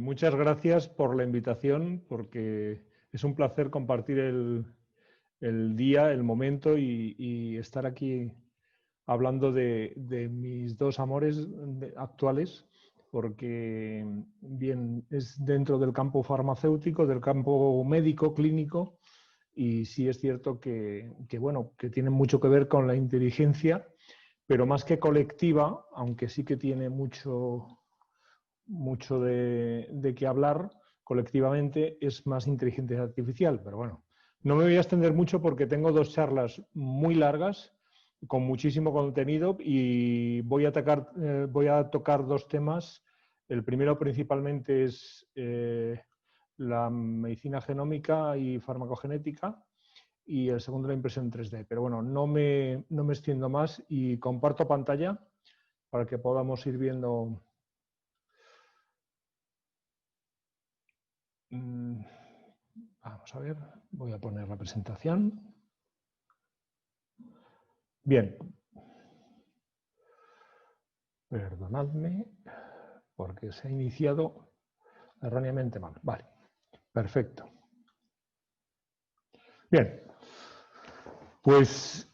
Muchas gracias por la invitación, porque es un placer compartir el día, el momento y estar aquí hablando de mis dos amores actuales, porque bien es dentro del campo farmacéutico, del campo médico, clínico, y sí es cierto bueno, que tienen mucho que ver con la inteligencia, pero más que colectiva, aunque sí que tiene mucho de qué hablar colectivamente, es más inteligencia artificial. Pero bueno, no me voy a extender mucho porque tengo dos charlas muy largas con muchísimo contenido y voy a tocar dos temas. El primero principalmente es la medicina genómica y farmacogenética, y el segundo la impresión 3D. Pero bueno, no me extiendo más y comparto pantalla para que podamos ir viendo. Vamos a ver, voy a poner la presentación. Bien. Perdonadme, porque se ha iniciado erróneamente mal. Vale, perfecto. Bien, pues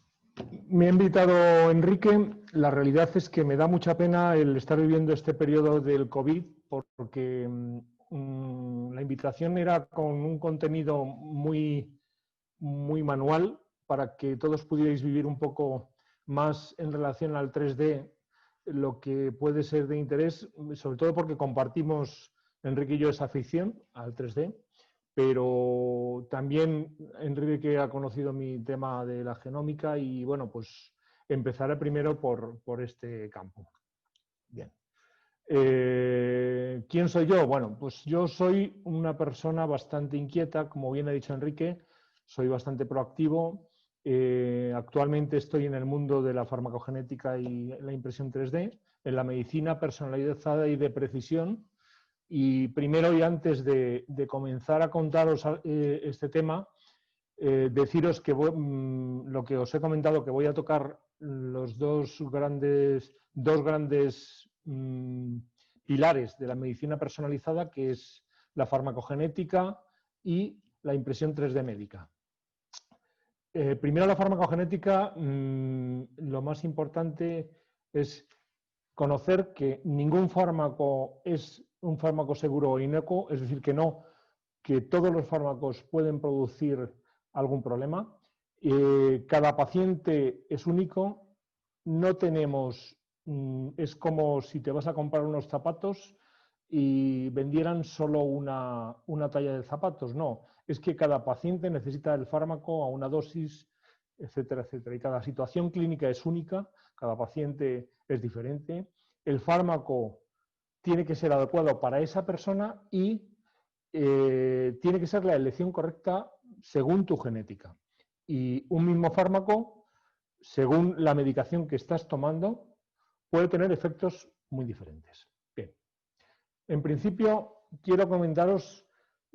me ha invitado Enrique. La realidad es que me da mucha pena el estar viviendo este periodo del COVID, porque la invitación era con un contenido muy manual para que todos pudierais vivir un poco más en relación al 3D lo que puede ser de interés, sobre todo porque compartimos, Enrique y yo, esa afición al 3D, pero también Enrique ha conocido mi tema de la genómica y bueno, pues empezaré primero por este campo. Bien. ¿Quién soy yo? Bueno, pues yo soy una persona bastante inquieta, como bien ha dicho Enrique, soy bastante proactivo. Actualmente estoy en el mundo de la farmacogenética y la impresión 3D, en la medicina personalizada y de precisión. Y primero y antes de comenzar a contaros este tema, deciros que lo que os he comentado, que voy a tocar los dos grandes pilares de la medicina personalizada, que es la farmacogenética y la impresión 3D médica. Primero la farmacogenética, lo más importante es conocer que ningún fármaco es un fármaco seguro o inocuo, es decir, que todos los fármacos pueden producir algún problema. Cada paciente es único, no tenemos, es como si te vas a comprar unos zapatos y vendieran solo una talla de zapatos. No, es que cada paciente necesita el fármaco a una dosis, etcétera, etcétera. Y cada situación clínica es única, cada paciente es diferente. El fármaco tiene que ser adecuado para esa persona y tiene que ser la elección correcta según tu genética. Y un mismo fármaco, según la medicación que estás tomando, puede tener efectos muy diferentes. Bien. En principio, quiero comentaros,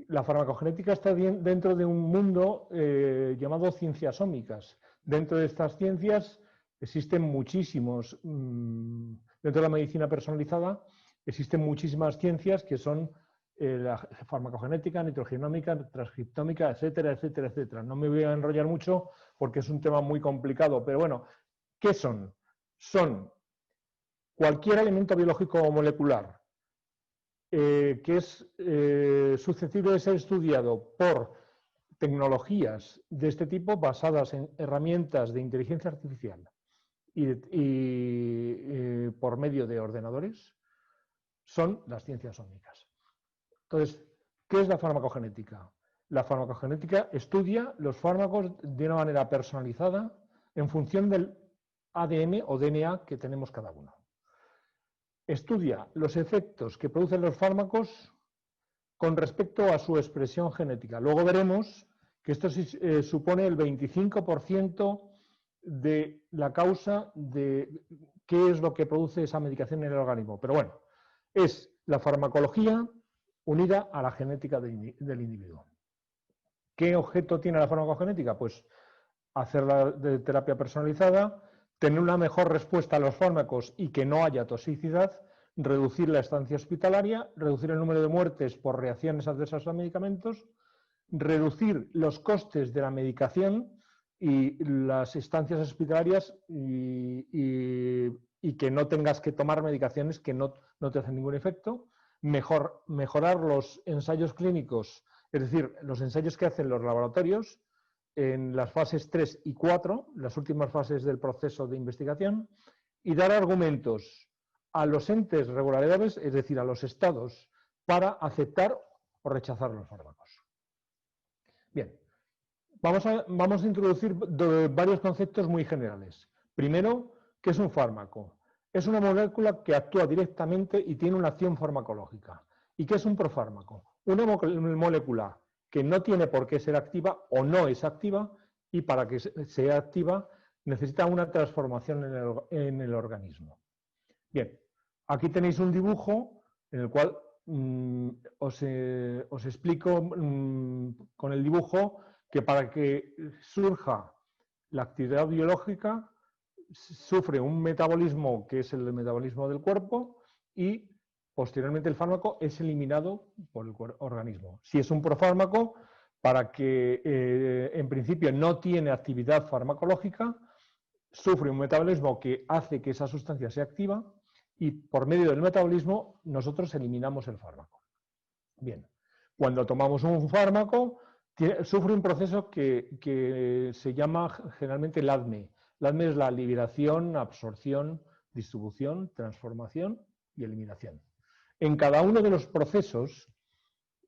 la farmacogenética está dentro de un mundo llamado ciencias ómicas. Dentro de estas ciencias existen muchísimos, dentro de la medicina personalizada, existen muchísimas ciencias que son la farmacogenética, nitrogenómica, transcriptómica, etcétera, etcétera, etcétera. No me voy a enrollar mucho porque es un tema muy complicado, pero bueno, ¿qué son? Son cualquier elemento biológico o molecular que es susceptible de ser estudiado por tecnologías de este tipo basadas en herramientas de inteligencia artificial y por medio de ordenadores, son las ciencias ómicas. Entonces, ¿qué es la farmacogenética? La farmacogenética estudia los fármacos de una manera personalizada en función del ADN o DNA que tenemos cada uno. Estudia los efectos que producen los fármacos con respecto a su expresión genética. Luego veremos que esto supone el 25% de la causa de qué es lo que produce esa medicación en el organismo. Pero bueno, es la farmacología unida a la genética del individuo. ¿Qué objeto tiene la farmacogenética? Pues hacer la terapia personalizada, tener una mejor respuesta a los fármacos y que no haya toxicidad. reducir la estancia hospitalaria, reducir el número de muertes por reacciones adversas a medicamentos, reducir los costes de la medicación y las estancias hospitalarias y que no tengas que tomar medicaciones que no te hacen ningún efecto, mejorar los ensayos clínicos, es decir, los ensayos que hacen los laboratorios en las fases 3 y 4, las últimas fases del proceso de investigación, y dar argumentos a los entes reguladores, es decir, a los estados, para aceptar o rechazar los fármacos. Bien, vamos a introducir varios conceptos muy generales. Primero, ¿qué es un fármaco? Es una molécula que actúa directamente y tiene una acción farmacológica. ¿Y qué es un profármaco? Una molécula que no tiene por qué ser activa o no es activa, y para que sea activa necesita una transformación en el organismo. Bien, aquí tenéis un dibujo en el cual os explico con el dibujo que para que surja la actividad biológica sufre un metabolismo que es el metabolismo del cuerpo y posteriormente el fármaco es eliminado por el organismo. Si es un profármaco, para que en principio no tiene actividad farmacológica, sufre un metabolismo que hace que esa sustancia sea activa y por medio del metabolismo nosotros eliminamos el fármaco. Bien, cuando tomamos un fármaco sufre un proceso que se llama generalmente el ADME. El ADME es la liberación, absorción, distribución, transformación y eliminación. En cada uno de los procesos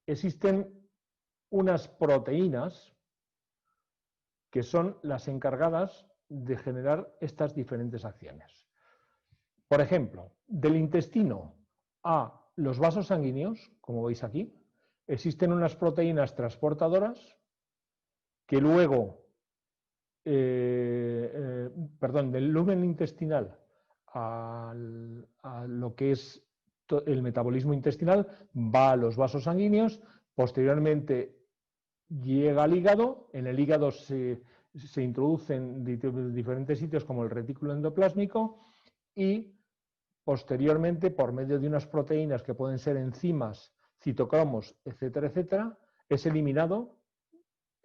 existen unas proteínas que son las encargadas de generar estas diferentes acciones. Por ejemplo, del intestino a los vasos sanguíneos, como veis aquí, existen unas proteínas transportadoras que luego, del lumen intestinal a lo que es el metabolismo intestinal, va a los vasos sanguíneos, posteriormente llega al hígado, en el hígado se introducen diferentes sitios como el retículo endoplásmico y posteriormente, por medio de unas proteínas que pueden ser enzimas, citocromos, etcétera, etcétera, es eliminado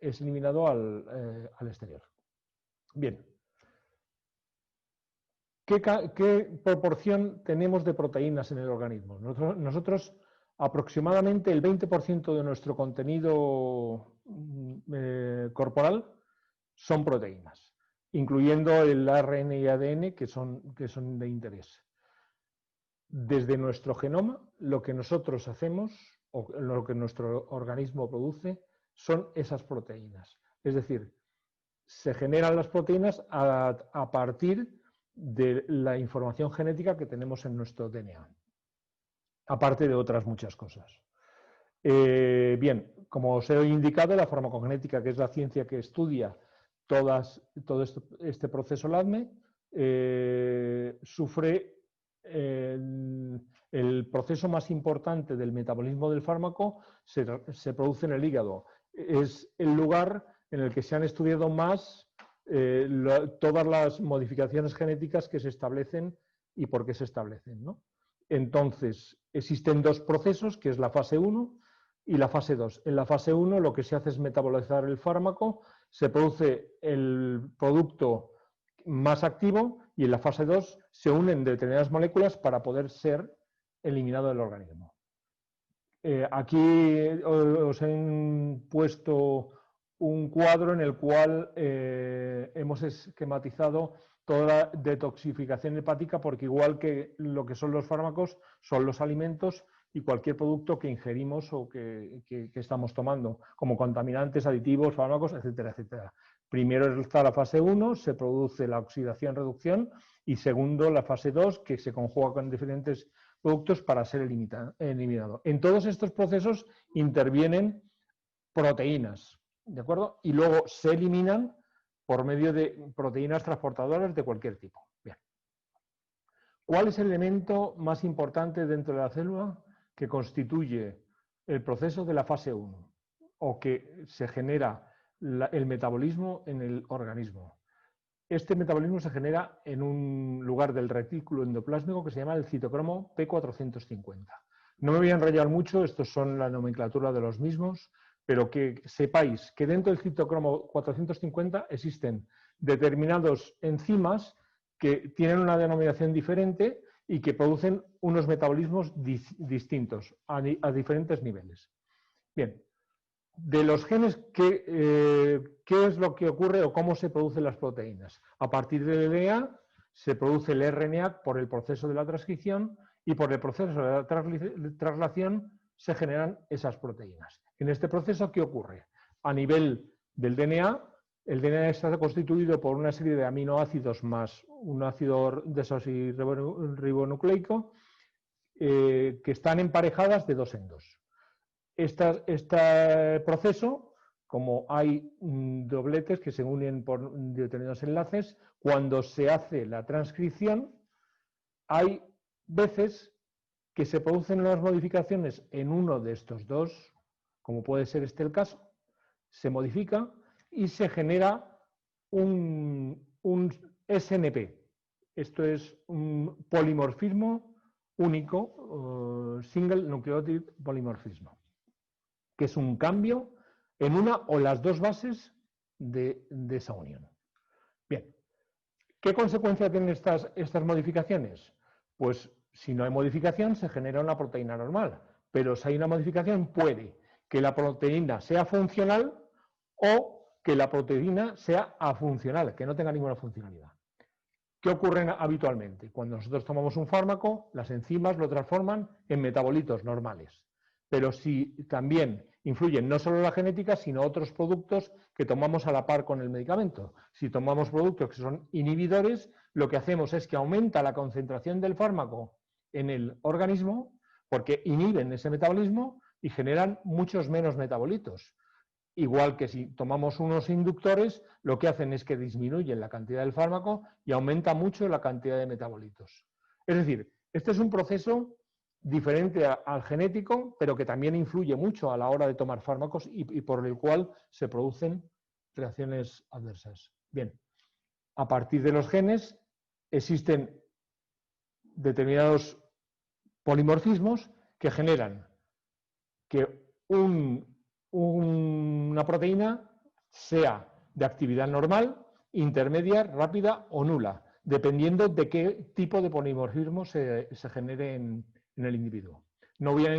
al exterior. Bien. ¿Qué proporción tenemos de proteínas en el organismo? Nosotros aproximadamente el 20% de nuestro contenido corporal son proteínas, incluyendo el ARN y ADN que son de interés. Desde nuestro genoma, lo que nosotros hacemos o lo que nuestro organismo produce son esas proteínas. Es decir, se generan las proteínas a partir de la información genética que tenemos en nuestro DNA, aparte de otras muchas cosas. Bien, como os he indicado, la farmacogenética, que es la ciencia que estudia todo este proceso LADME, sufre el proceso más importante del metabolismo del fármaco, se produce en el hígado. Es el lugar en el que se han estudiado más todas las modificaciones genéticas que se establecen y por qué se establecen, ¿no? Entonces, existen dos procesos, que es la fase 1 y la fase 2. En la fase 1 lo que se hace es metabolizar el fármaco, se produce el producto más activo y en la fase 2 se unen determinadas moléculas para poder ser eliminado del organismo. Aquí os he puesto un cuadro en el cual hemos esquematizado toda la detoxificación hepática, porque igual que lo que son los fármacos, son los alimentos y cualquier producto que ingerimos o que estamos tomando, como contaminantes, aditivos, fármacos, etcétera, etcétera. Primero está la fase 1, se produce la oxidación-reducción, y segundo, la fase 2, que se conjuga con diferentes productos para ser eliminado. En todos estos procesos intervienen proteínas, ¿de acuerdo? Y luego se eliminan por medio de proteínas transportadoras de cualquier tipo. Bien. ¿Cuál es el elemento más importante dentro de la célula que constituye el proceso de la fase 1 o que se genera el metabolismo en el organismo? este metabolismo se genera en un lugar del retículo endoplásmico que se llama el citocromo P450. No me voy a enrollar mucho, estos son la nomenclatura de los mismos, pero que sepáis que dentro del citocromo 450 existen determinados enzimas que tienen una denominación diferente y que producen unos metabolismos distintos a diferentes niveles. Bien, de los genes, ¿qué es lo que ocurre o cómo se producen las proteínas? A partir del DNA se produce el RNA por el proceso de la transcripción y por el proceso de la traslación se generan esas proteínas. En este proceso, ¿qué ocurre? A nivel del DNA, el DNA está constituido por una serie de aminoácidos más un ácido desoxirribonucleico que están emparejadas de dos endos. Este proceso, como hay dobletes que se unen por determinados enlaces, cuando se hace la transcripción, hay veces que se producen unas modificaciones en uno de estos dos, como puede ser este el caso, se modifica y se genera un SNP. Esto es un polimorfismo único, single nucleotide polimorfismo, que es un cambio en una o las dos bases de esa unión. Bien, ¿qué consecuencia tienen estas modificaciones? Pues si no hay modificación se genera una proteína normal, pero si hay una modificación puede que la proteína sea funcional o que la proteína sea afuncional, que no tenga ninguna funcionalidad. ¿Qué ocurre habitualmente? Cuando nosotros tomamos un fármaco, las enzimas lo transforman en metabolitos normales. Pero si también influyen no solo la genética, sino otros productos que tomamos a la par con el medicamento. Si tomamos productos que son inhibidores, lo que hacemos es que aumenta la concentración del fármaco en el organismo porque inhiben ese metabolismo y generan muchos menos metabolitos. Igual que si tomamos unos inductores, lo que hacen es que disminuyen la cantidad del fármaco y aumenta mucho la cantidad de metabolitos. Es decir, este es un proceso diferente al genético, pero que también influye mucho a la hora de tomar fármacos y por el cual se producen reacciones adversas. Bien, a partir de los genes existen determinados polimorfismos que generan que una proteína sea de actividad normal, intermedia, rápida o nula, dependiendo de qué tipo de polimorfismo se genere en el individuo. No voy a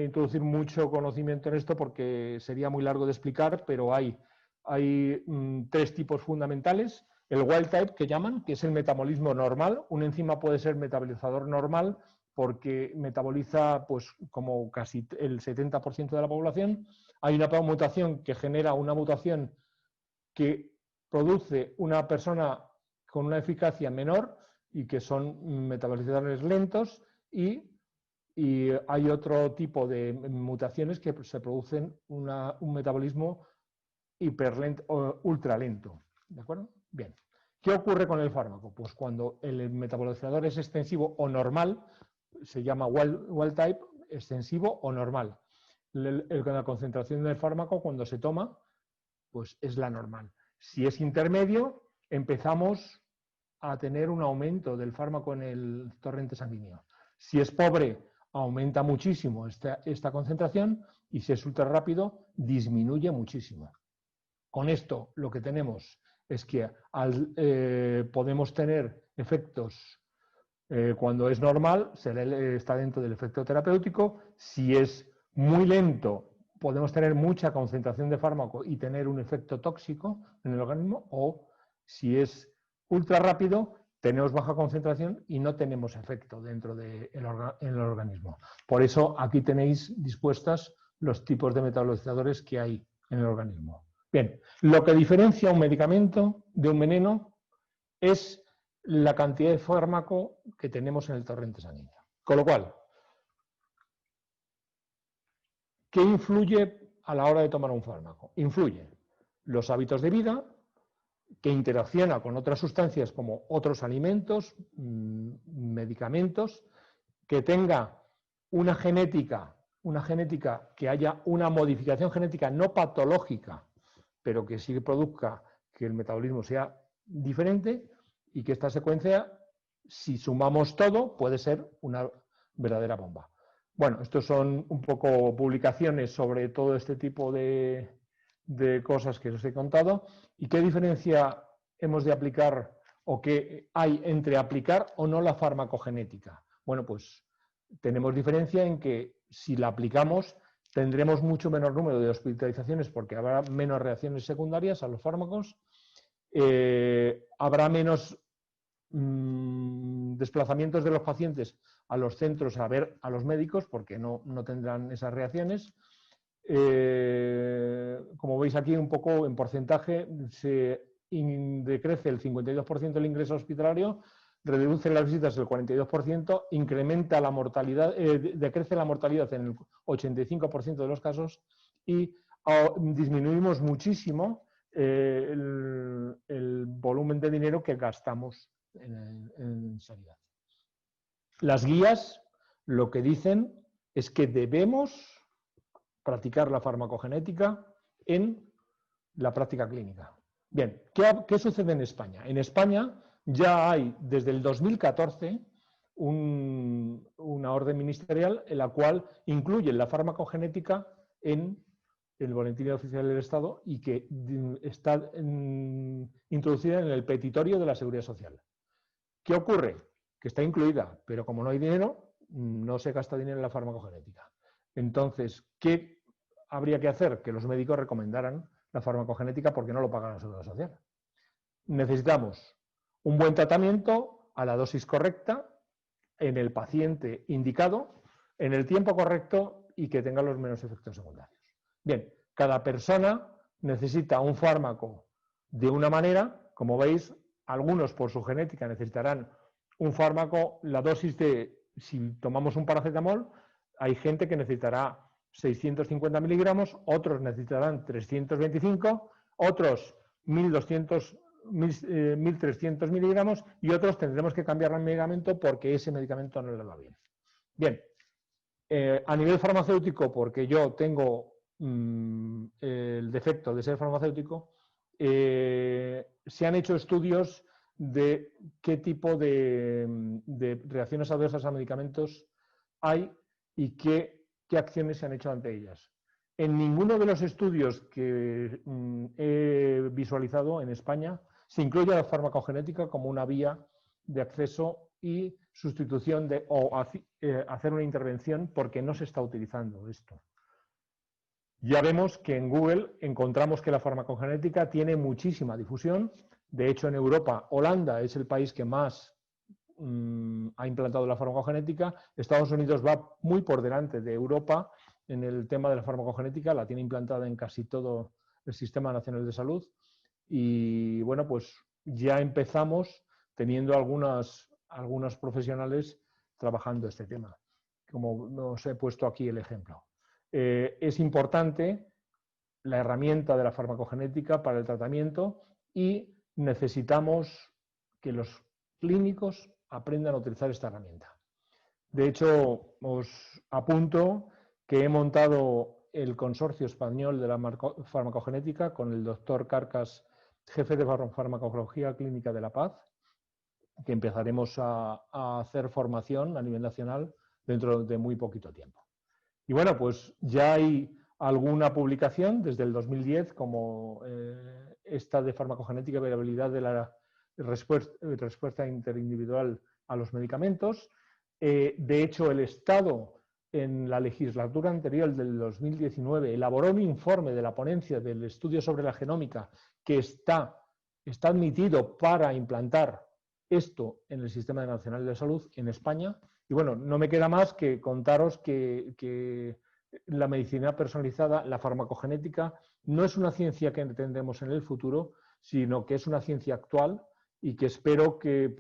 introducir mucho conocimiento en esto porque sería muy largo de explicar, pero hay tres tipos fundamentales. El wild type, que llaman, que es el metabolismo normal. Una enzima puede ser metabolizador normal porque metaboliza pues, como casi el 70% de la población. Hay una mutación que genera una mutación que produce una persona con una eficacia menor y que son metabolizadores lentos y hay otro tipo de mutaciones que se producen un metabolismo hiperlento o ultralento. ¿De acuerdo? Bien. ¿Qué ocurre con el fármaco? Pues cuando el metabolizador es extensivo o normal, se llama wild type, extensivo o normal. La concentración del fármaco cuando se toma, pues es la normal. Si es intermedio, empezamos a tener un aumento del fármaco en el torrente sanguíneo. Si es pobre, aumenta muchísimo esta concentración y si es ultra rápido, disminuye muchísimo. Con esto lo que tenemos es que podemos tener efectos cuando es normal, está dentro del efecto terapéutico. Si es muy lento, podemos tener mucha concentración de fármaco y tener un efecto tóxico en el organismo, o si es ultra rápido, tenemos baja concentración y no tenemos efecto dentro del organismo. Por eso aquí tenéis dispuestas los tipos de metabolizadores que hay en el organismo. Bien, lo que diferencia un medicamento de un veneno es la cantidad de fármaco que tenemos en el torrente sanguíneo. Con lo cual, ¿qué influye a la hora de tomar un fármaco? Influye los hábitos de vida, que interacciona con otras sustancias como otros alimentos, medicamentos, que tenga una genética que haya una modificación genética no patológica, pero que sí produzca que el metabolismo sea diferente y que esta secuencia, si sumamos todo, puede ser una verdadera bomba. Bueno, estos son un poco publicaciones sobre todo este tipo de cosas que os he contado. ¿Y qué diferencia hemos de aplicar o qué hay entre aplicar o no la farmacogenética? Bueno, pues tenemos diferencia en que si la aplicamos tendremos mucho menor número de hospitalizaciones porque habrá menos reacciones secundarias a los fármacos, habrá menos desplazamientos de los pacientes a los centros a ver a los médicos porque no tendrán esas reacciones. Como veis aquí un poco en porcentaje se decrece el 52% del ingreso hospitalario, reduce las visitas el 42%, incrementa la mortalidad, decrece la mortalidad en el 85% de los casos y disminuimos muchísimo el volumen de dinero que gastamos en sanidad. Las guías lo que dicen es que debemos practicar la farmacogenética en la práctica clínica. Bien, ¿qué sucede en España? En España ya hay desde el 2014 una orden ministerial en la cual incluye la farmacogenética en el Boletín Oficial del Estado y que está introducida en el petitorio de la Seguridad Social. ¿Qué ocurre? Que está incluida, pero como no hay dinero, no se gasta dinero en la farmacogenética. Entonces, ¿qué habría que hacer? Que los médicos recomendaran la farmacogenética porque no lo pagan la Seguridad Social. Necesitamos un buen tratamiento a la dosis correcta, en el paciente indicado, en el tiempo correcto y que tenga los menos efectos secundarios. Bien, cada persona necesita un fármaco de una manera, como veis, algunos por su genética necesitarán un fármaco, la dosis de, si tomamos un paracetamol, hay gente que necesitará 650 miligramos, otros necesitarán 325, otros 1300 miligramos y otros tendremos que cambiar el medicamento porque ese medicamento no le va bien. Bien, a nivel farmacéutico, porque yo tengo el defecto de ser farmacéutico, se han hecho estudios de qué tipo de reacciones adversas a medicamentos hay y qué acciones se han hecho ante ellas. En ninguno de los estudios que he visualizado en España se incluye la farmacogenética como una vía de acceso y sustitución o hacer una intervención porque no se está utilizando esto. Ya vemos que en Google encontramos que la farmacogenética tiene muchísima difusión. De hecho, en Europa, Holanda es el país que más ha implantado la farmacogenética. Estados Unidos va muy por delante de Europa en el tema de la farmacogenética, la tiene implantada en casi todo el Sistema Nacional de Salud. Y bueno, pues ya empezamos teniendo algunos profesionales trabajando este tema, como os he puesto aquí el ejemplo. Es importante la herramienta de la farmacogenética para el tratamiento y necesitamos que los clínicos aprendan a utilizar esta herramienta. De hecho, os apunto que he montado el consorcio español de la farmacogenética con el doctor Carcas, jefe de farmacología clínica de La Paz, que empezaremos a hacer formación a nivel nacional dentro de muy poquito tiempo. Y bueno, pues ya hay alguna publicación desde el 2010, como esta de farmacogenética y variabilidad de la respuesta interindividual a los medicamentos. De hecho, el Estado, en la legislatura anterior del 2019, elaboró un informe de la ponencia del estudio sobre la genómica que está admitido para implantar esto en el Sistema Nacional de Salud en España. Y bueno, no me queda más que contaros que la medicina personalizada, la farmacogenética, no es una ciencia que tendremos en el futuro, sino que es una ciencia actual y que espero que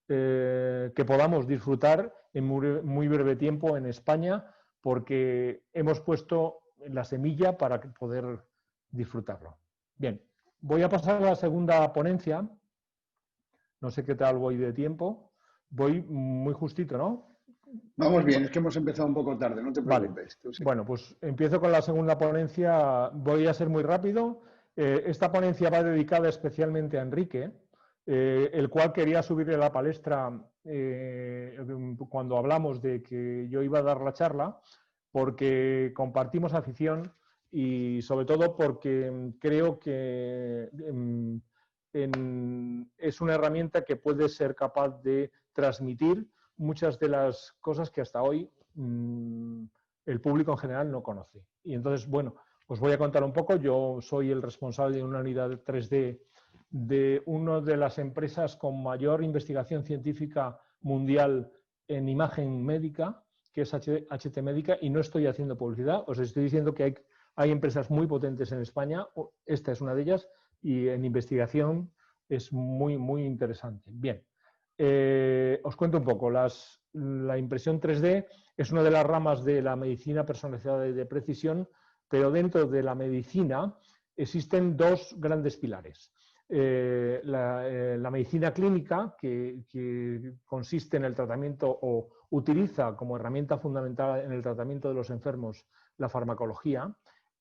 que podamos disfrutar en muy breve tiempo en España, porque hemos puesto la semilla para poder disfrutarlo. Bien, voy a pasar a la segunda ponencia. No sé qué tal voy de tiempo. Voy muy justito, ¿no? Vamos bien, es que hemos empezado un poco tarde, no te preocupes. Vale. Bueno, pues empiezo con la segunda ponencia. Voy a ser muy rápido. Esta ponencia va dedicada especialmente a Enrique, el cual quería subirle a la palestra cuando hablamos de que yo iba a dar la charla, porque compartimos afición y sobre todo porque creo que es una herramienta que puede ser capaz de transmitir muchas de las cosas que hasta hoy el público en general no conoce. Y entonces, bueno, os voy a contar un poco. Yo soy el responsable de una unidad 3D de una de las empresas con mayor investigación científica mundial en imagen médica, que es HT Médica, y no estoy haciendo publicidad, os estoy diciendo que hay empresas muy potentes en España, esta es una de ellas, y en investigación es muy, muy interesante. Bien, os cuento un poco. La impresión 3D es una de las ramas de la medicina personalizada y de precisión, pero dentro de la medicina existen dos grandes pilares. La medicina clínica, que consiste en el tratamiento o utiliza como herramienta fundamental en el tratamiento de los enfermos la farmacología,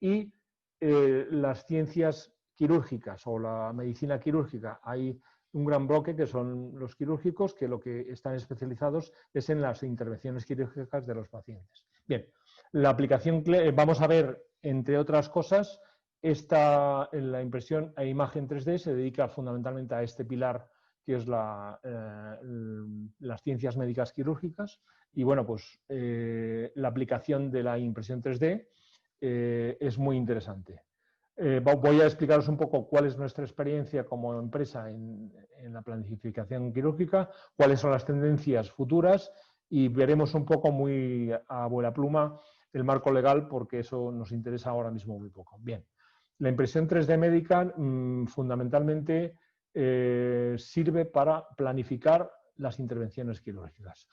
y las ciencias quirúrgicas o la medicina quirúrgica. Hay un gran bloque que son los quirúrgicos, que lo que están especializados es en las intervenciones quirúrgicas de los pacientes. Bien, la aplicación, vamos a ver, entre otras cosas, la impresión e imagen 3D se dedica fundamentalmente a este pilar que es las ciencias médicas quirúrgicas, y bueno, pues la aplicación de la impresión 3D es muy interesante. Voy a explicaros un poco cuál es nuestra experiencia como empresa en la planificación quirúrgica, cuáles son las tendencias futuras, y veremos un poco muy a vuela pluma el marco legal, porque eso nos interesa ahora mismo muy poco. Bien, la impresión 3D médica fundamentalmente sirve para planificar las intervenciones quirúrgicas.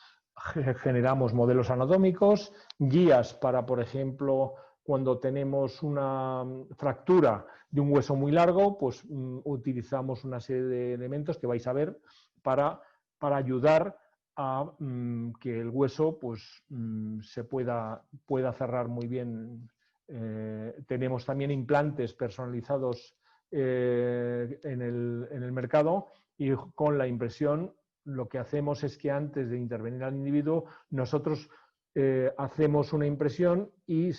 Generamos modelos anatómicos, guías para, por ejemplo, cuando tenemos una fractura de un hueso muy largo, pues utilizamos una serie de elementos que vais a ver para ayudar a que el hueso pues, se pueda cerrar muy bien. Tenemos también implantes personalizados en el mercado, y con la impresión lo que hacemos es que antes de intervenir al individuo nosotros hacemos una impresión y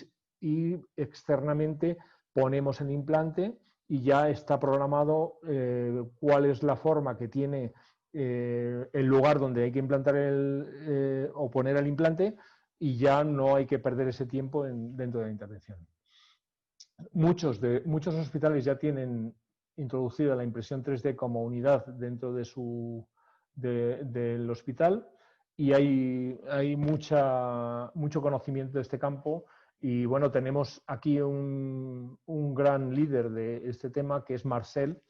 externamente ponemos el implante, y ya está programado cuál es la forma que tiene el lugar donde hay que implantar o poner el implante, y ya no hay que perder ese tiempo dentro de la intervención. Muchos hospitales ya tienen introducida la impresión 3D como unidad dentro de del hospital, y hay mucho conocimiento de este campo. Y bueno, tenemos aquí un gran líder de este tema, que es Marcel,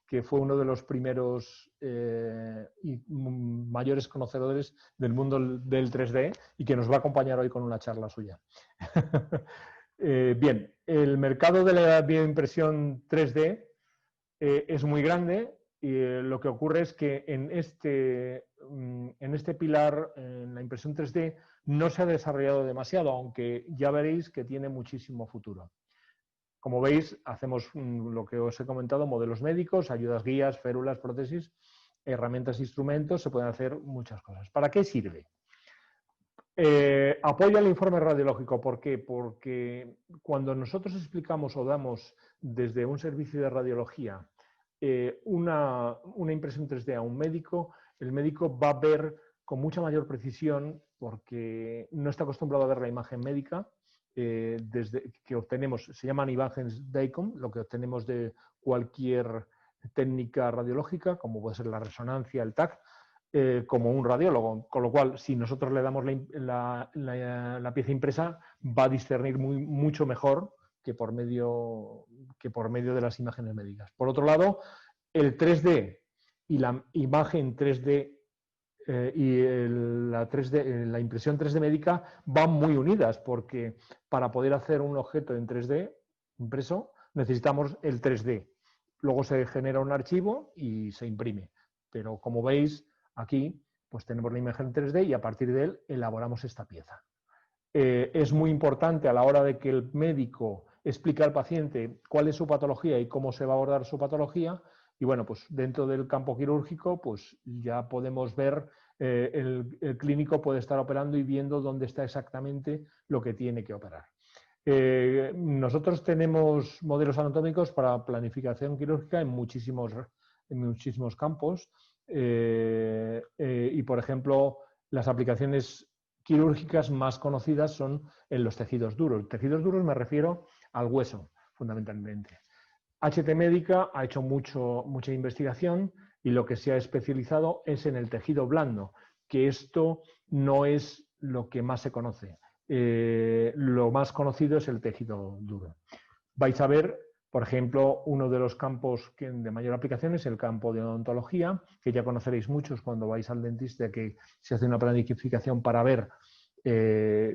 que fue uno de los primeros y mayores conocedores del mundo del 3D, y que nos va a acompañar hoy con una charla suya. Bien, el mercado de la bioimpresión 3D es muy grande, y lo que ocurre es que en este pilar, en la impresión 3D, no se ha desarrollado demasiado, aunque ya veréis que tiene muchísimo futuro. Como veis, hacemos lo que os he comentado: modelos médicos, ayudas, guías, férulas, prótesis, herramientas, instrumentos. Se pueden hacer muchas cosas. ¿Para qué sirve? Apoya el informe radiológico. ¿Por qué? Porque cuando nosotros explicamos o damos desde un servicio de radiología una impresión 3D a un médico, el médico va a ver con mucha mayor precisión, porque no está acostumbrado a ver la imagen médica desde que obtenemos. Se llaman imágenes DICOM, lo que obtenemos de cualquier técnica radiológica, como puede ser la resonancia, el TAC, como un radiólogo, con lo cual, si nosotros le damos la pieza impresa, va a discernir mucho mejor que por medio de las imágenes médicas. Por otro lado, el 3D y la imagen 3D la impresión 3D médica van muy unidas, porque para poder hacer un objeto en 3D impreso necesitamos el 3D. Luego se genera un archivo y se imprime. Pero como veis, aquí pues tenemos la imagen 3D, y a partir de él elaboramos esta pieza. Es muy importante a la hora de que el médico explica al paciente cuál es su patología y cómo se va a abordar su patología. Y bueno, pues dentro del campo quirúrgico, pues ya podemos ver, el clínico puede estar operando y viendo dónde está exactamente lo que tiene que operar. Nosotros tenemos modelos anatómicos para planificación quirúrgica en muchísimos campos y, por ejemplo, las aplicaciones quirúrgicas más conocidas son en los tejidos duros. Tejidos duros me refiero al hueso, fundamentalmente. HT Médica ha hecho mucha investigación y lo que se ha especializado es en el tejido blando, que esto no es lo que más se conoce. Lo más conocido es el tejido duro. Vais a ver, por ejemplo, uno de los campos de mayor aplicación es el campo de odontología, que ya conoceréis muchos cuando vais al dentista, que se hace una planificación para ver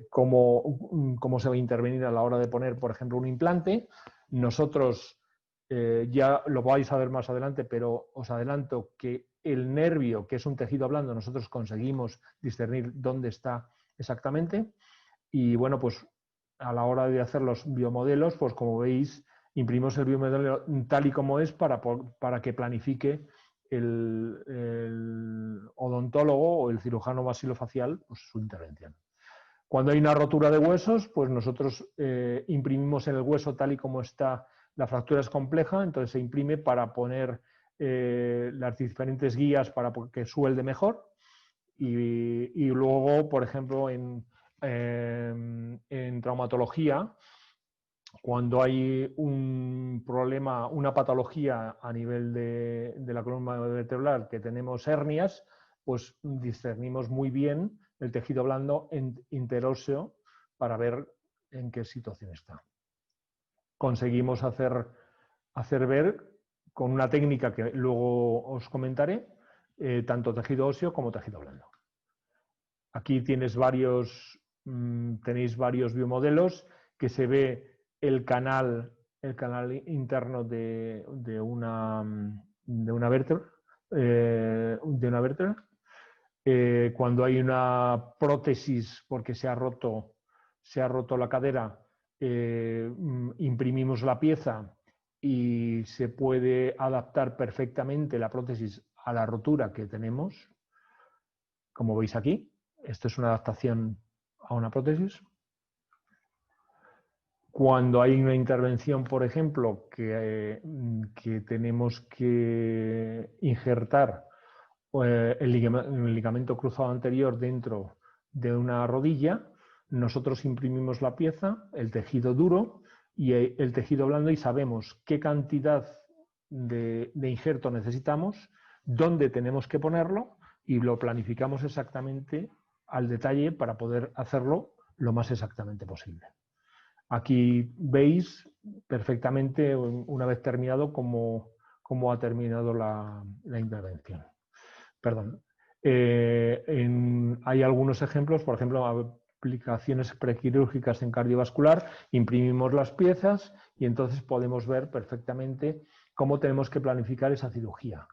cómo se va a intervenir a la hora de poner, por ejemplo, un implante. Nosotros ya lo vais a ver más adelante, pero os adelanto que el nervio, que es un tejido blando, nosotros conseguimos discernir dónde está exactamente. Y bueno, pues a la hora de hacer los biomodelos, pues como veis, imprimimos el biomodelo tal y como es para que planifique el odontólogo o el cirujano maxilofacial pues, su intervención. Cuando hay una rotura de huesos, pues nosotros imprimimos en el hueso tal y como está. La fractura es compleja, entonces se imprime para poner las diferentes guías para que suelde mejor. Y luego, por ejemplo, en traumatología, cuando hay un problema, una patología a nivel de la columna vertebral, que tenemos hernias, pues discernimos muy bien el tejido blando interóseo para ver en qué situación está. Conseguimos hacer ver con una técnica que luego os comentaré, tanto tejido óseo como tejido blando. Aquí tenéis varios biomodelos que se ve el canal interno de una vértebra. Cuando hay una prótesis porque se ha roto la cadera, imprimimos la pieza y se puede adaptar perfectamente la prótesis a la rotura que tenemos, como veis aquí. Esto es una adaptación a una prótesis. Cuando hay una intervención, por ejemplo, que tenemos que injertar el ligamento cruzado anterior dentro de una rodilla, nosotros imprimimos la pieza, el tejido duro y el tejido blando y sabemos qué cantidad de injerto necesitamos, dónde tenemos que ponerlo y lo planificamos exactamente al detalle para poder hacerlo lo más exactamente posible. Aquí veis perfectamente, una vez terminado, cómo ha terminado la intervención. Perdón. Hay algunos ejemplos, por ejemplo, aplicaciones prequirúrgicas en cardiovascular, imprimimos las piezas y entonces podemos ver perfectamente cómo tenemos que planificar esa cirugía.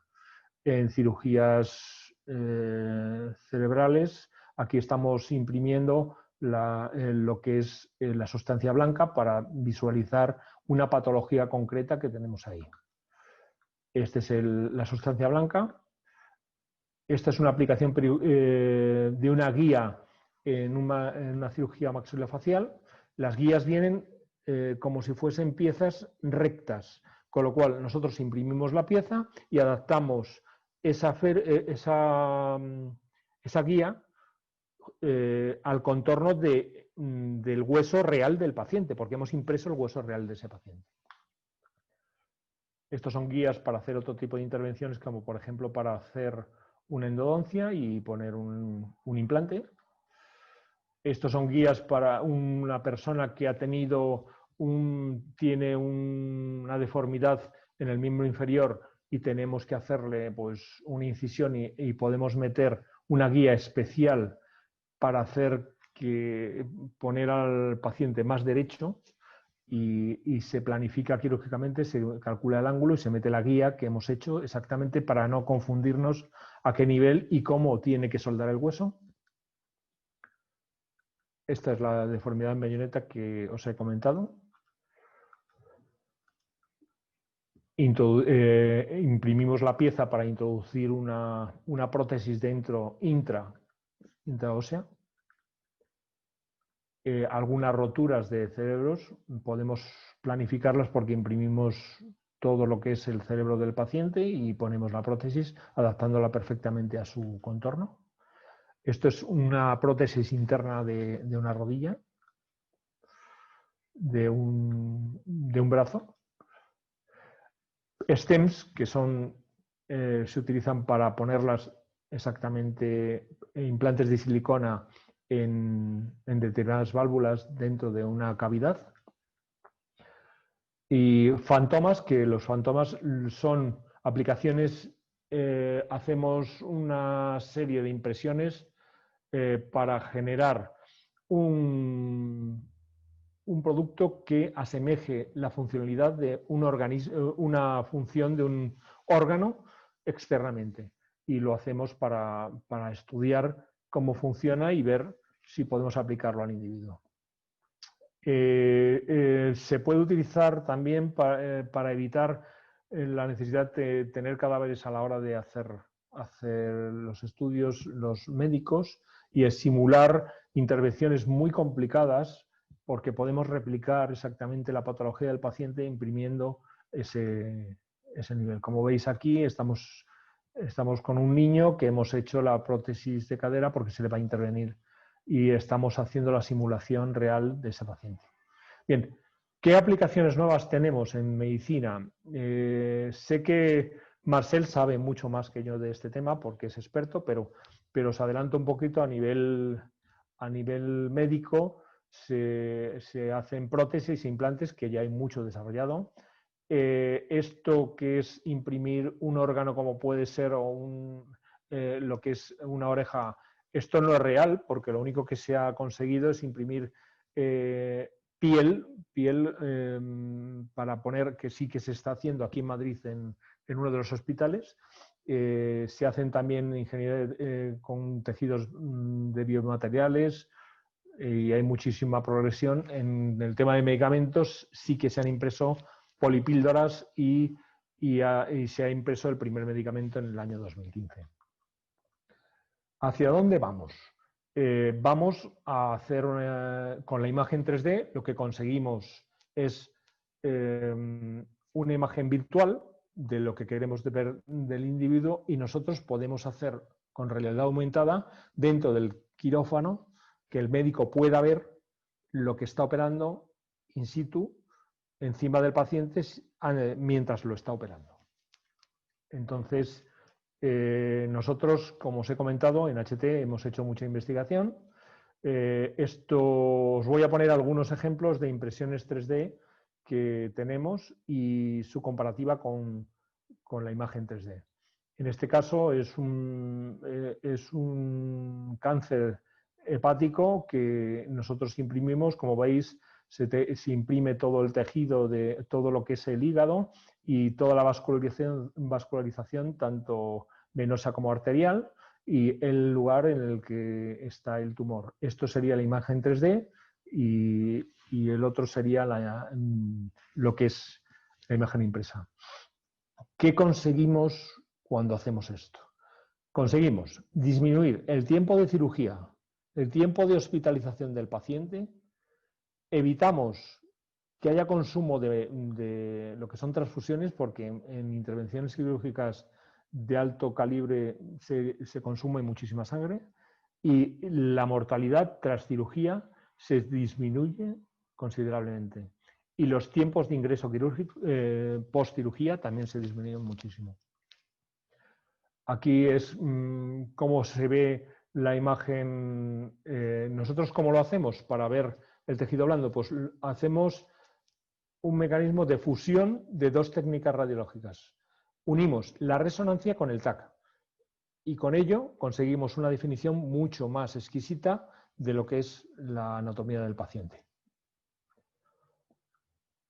En cirugías cerebrales, aquí estamos imprimiendo lo que es la sustancia blanca para visualizar una patología concreta que tenemos ahí. Esta es la sustancia blanca. Esta es una aplicación de una guía en una cirugía maxilofacial. Las guías vienen como si fuesen piezas rectas, con lo cual nosotros imprimimos la pieza y adaptamos esa guía al contorno del hueso real del paciente, porque hemos impreso el hueso real de ese paciente. Estos son guías para hacer otro tipo de intervenciones, como por ejemplo para hacer una endodoncia y poner un implante. Estos son guías para una persona que ha tenido tiene una deformidad en el miembro inferior y tenemos que hacerle pues, una incisión y podemos meter una guía especial para poner al paciente más derecho y se planifica quirúrgicamente, se calcula el ángulo y se mete la guía que hemos hecho exactamente para no confundirnos a qué nivel y cómo tiene que soldar el hueso. Esta es la deformidad en bayoneta que os he comentado. imprimimos la pieza para introducir una prótesis dentro intraósea. Algunas roturas de cerebros podemos planificarlas porque imprimimos todo lo que es el cerebro del paciente y ponemos la prótesis adaptándola perfectamente a su contorno. Esto es una prótesis interna de una rodilla, de un brazo. STEMs, que se utilizan para ponerlas exactamente, implantes de silicona en determinadas válvulas dentro de una cavidad. Y fantomas, que los fantomas son aplicaciones, hacemos una serie de impresiones para generar un producto que asemeje la funcionalidad de una función de un órgano externamente. Y lo hacemos para estudiar cómo funciona y ver si podemos aplicarlo al individuo. Se puede utilizar también para evitar la necesidad de tener cadáveres a la hora de hacer los estudios los médicos y es simular intervenciones muy complicadas porque podemos replicar exactamente la patología del paciente imprimiendo ese nivel. Como veis aquí, estamos con un niño que hemos hecho la prótesis de cadera porque se le va a intervenir y estamos haciendo la simulación real de ese paciente. Bien, ¿qué aplicaciones nuevas tenemos en medicina? Sé que Marcel sabe mucho más que yo de este tema porque es experto, pero os adelanto un poquito a nivel médico. Se hacen prótesis e implantes que ya hay mucho desarrollado. Esto que es imprimir un órgano como puede ser lo que es una oreja, esto no es real porque lo único que se ha conseguido es imprimir piel para poner, que sí que se está haciendo aquí en Madrid en uno de los hospitales. Se hacen también ingeniería con tejidos de biomateriales y hay muchísima progresión. En el tema de medicamentos sí que se han impreso polipíldoras y se ha impreso el primer medicamento en el año 2015. ¿Hacia dónde vamos? Vamos a hacer con la imagen 3D, lo que conseguimos es una imagen virtual de lo que queremos ver del individuo y nosotros podemos hacer con realidad aumentada dentro del quirófano que el médico pueda ver lo que está operando in situ encima del paciente mientras lo está operando. Entonces, nosotros, como os he comentado, en HT hemos hecho mucha investigación. Os voy a poner algunos ejemplos de impresiones 3D que tenemos y su comparativa con la imagen 3D. En este caso es un cáncer hepático que nosotros imprimimos. Como veis, se imprime todo el tejido de todo lo que es el hígado y toda la vascularización tanto venosa como arterial y el lugar en el que está el tumor. Esto sería la imagen 3D y el otro sería lo que es la imagen impresa. ¿Qué conseguimos cuando hacemos esto? Conseguimos disminuir el tiempo de cirugía, el tiempo de hospitalización del paciente, evitamos que haya consumo de lo que son transfusiones, porque en intervenciones quirúrgicas de alto calibre se consume muchísima sangre y la mortalidad tras cirugía se disminuye considerablemente. Y los tiempos de ingreso quirúrgico post cirugía también se disminuyen muchísimo. Aquí es cómo se ve la imagen. Nosotros, ¿cómo lo hacemos para ver el tejido blando? Pues hacemos un mecanismo de fusión de dos técnicas radiológicas. Unimos la resonancia con el TAC y con ello conseguimos una definición mucho más exquisita de lo que es la anatomía del paciente.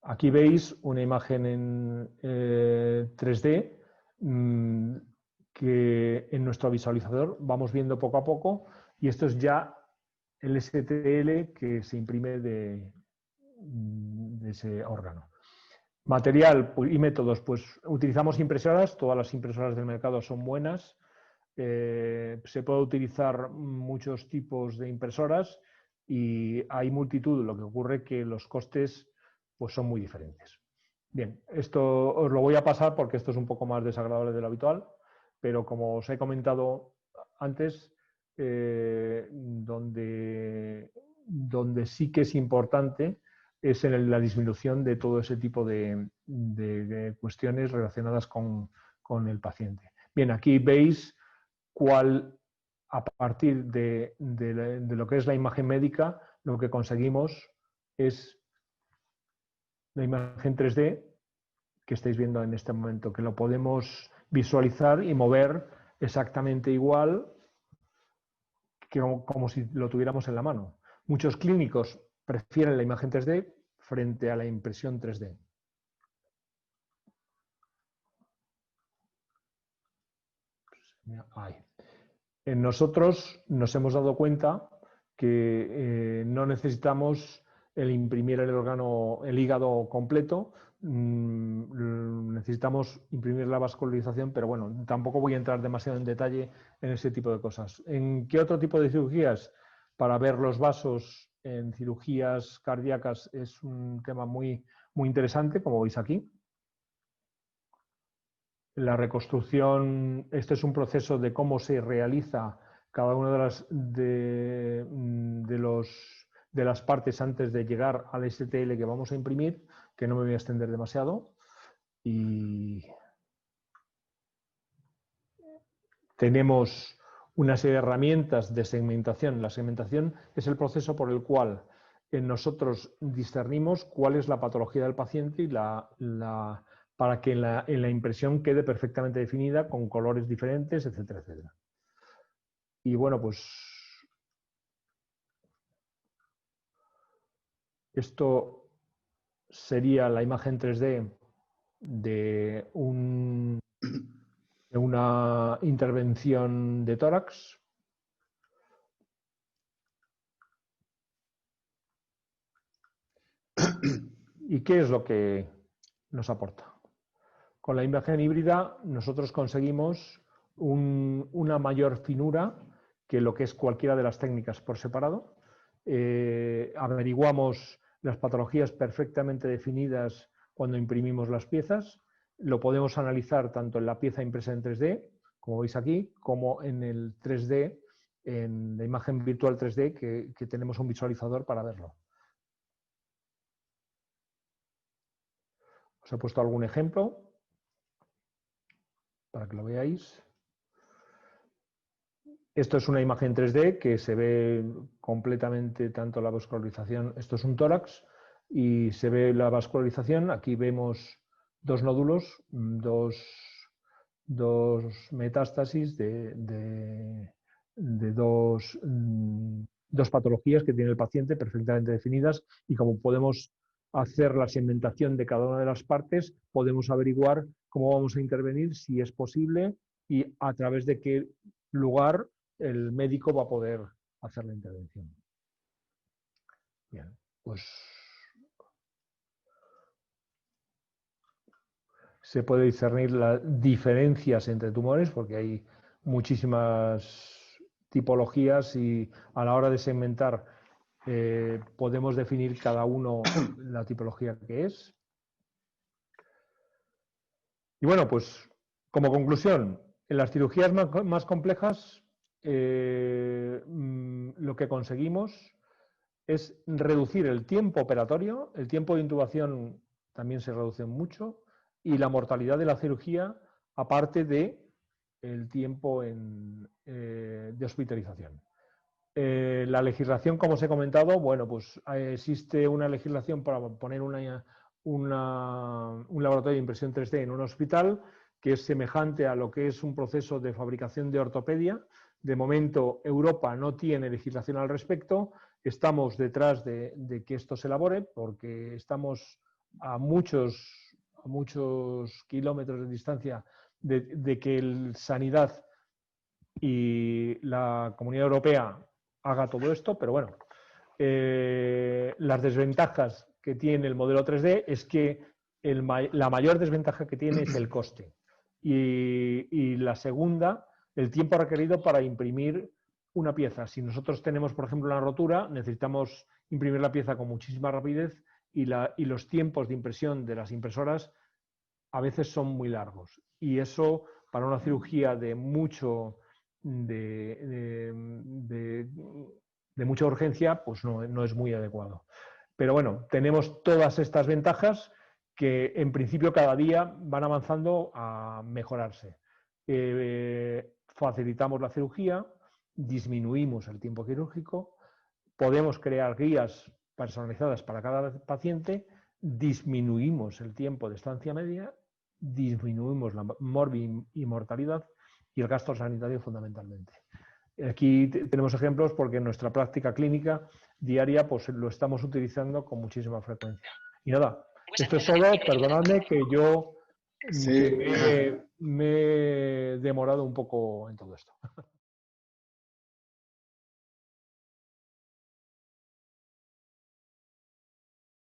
Aquí veis una imagen en 3D que en nuestro visualizador vamos viendo poco a poco y esto es ya el STL que se imprime de ese órgano. Material y métodos, pues utilizamos impresoras, todas las impresoras del mercado son buenas. Se puede utilizar muchos tipos de impresoras y hay multitud, lo que ocurre que los costes pues, son muy diferentes. Bien, esto os lo voy a pasar porque esto es un poco más desagradable de lo habitual, pero como os he comentado antes, donde sí que es importante es en la disminución de todo ese tipo de cuestiones relacionadas con el paciente. Bien, aquí veis cuál, a partir de lo que es la imagen médica, lo que conseguimos es la imagen 3D que estáis viendo en este momento, que lo podemos visualizar y mover exactamente igual que como si lo tuviéramos en la mano. Muchos clínicos prefieren la imagen 3D frente a la impresión 3D. Ahí. Nosotros nos hemos dado cuenta que no necesitamos el imprimir el hígado completo, necesitamos imprimir la vascularización, pero bueno, tampoco voy a entrar demasiado en detalle en ese tipo de cosas. ¿En qué otro tipo de cirugías? Para ver los vasos en cirugías cardíacas es un tema muy, muy interesante, como veis aquí. La reconstrucción, este es un proceso de cómo se realiza cada una de las partes antes de llegar al STL que vamos a imprimir, que no me voy a extender demasiado. Y tenemos una serie de herramientas de segmentación. La segmentación es el proceso por el cual nosotros discernimos cuál es la patología del paciente y para que en la impresión quede perfectamente definida con colores diferentes, etcétera, etcétera. Y bueno, pues esto sería la imagen 3D de una intervención de tórax. ¿Y qué es lo que nos aporta? Con la imagen híbrida nosotros conseguimos una mayor finura que lo que es cualquiera de las técnicas por separado. Averiguamos las patologías perfectamente definidas cuando imprimimos las piezas. Lo podemos analizar tanto en la pieza impresa en 3D, como veis aquí, como en el 3D, en la imagen virtual 3D, que tenemos un visualizador para verlo. Os he puesto algún ejemplo para que lo veáis. Esto es una imagen 3D que se ve completamente tanto la vascularización. Esto es un tórax y se ve la vascularización. Aquí vemos dos nódulos, dos metástasis de dos patologías que tiene el paciente perfectamente definidas, y como podemos hacer la segmentación de cada una de las partes, podemos averiguar cómo vamos a intervenir, si es posible y a través de qué lugar el médico va a poder hacer la intervención. Bien, pues se puede discernir las diferencias entre tumores porque hay muchísimas tipologías y a la hora de segmentar podemos definir cada uno la tipología que es. Y bueno, pues como conclusión, en las cirugías más complejas lo que conseguimos es reducir el tiempo operatorio, el tiempo de intubación también se reduce mucho, y la mortalidad de la cirugía, aparte de el tiempo de hospitalización. La legislación, como os he comentado, bueno, pues existe una legislación para poner un laboratorio de impresión 3D en un hospital que es semejante a lo que es un proceso de fabricación de ortopedia. De momento, Europa no tiene legislación al respecto. Estamos detrás de que esto se elabore porque estamos a muchos kilómetros de distancia de que el Sanidad y la Comunidad Europea haga todo esto, pero bueno, las desventajas que tiene el modelo 3D es que la mayor desventaja que tiene es el coste. Y la segunda, el tiempo requerido para imprimir una pieza. Si nosotros tenemos, por ejemplo, una rotura, necesitamos imprimir la pieza con muchísima rapidez y los tiempos de impresión de las impresoras a veces son muy largos. Y eso, para una cirugía de mucha urgencia, pues no es muy adecuado. Pero bueno, tenemos todas estas ventajas que en principio cada día van avanzando a mejorarse. Facilitamos la cirugía, disminuimos el tiempo quirúrgico, podemos crear guías personalizadas para cada paciente, disminuimos el tiempo de estancia media, disminuimos la mortalidad y el gasto sanitario fundamentalmente. Aquí tenemos ejemplos porque en nuestra práctica clínica diaria pues lo estamos utilizando con muchísima frecuencia. Y nada, esto es todo. Perdonadme que yo sí. me he demorado un poco en todo esto.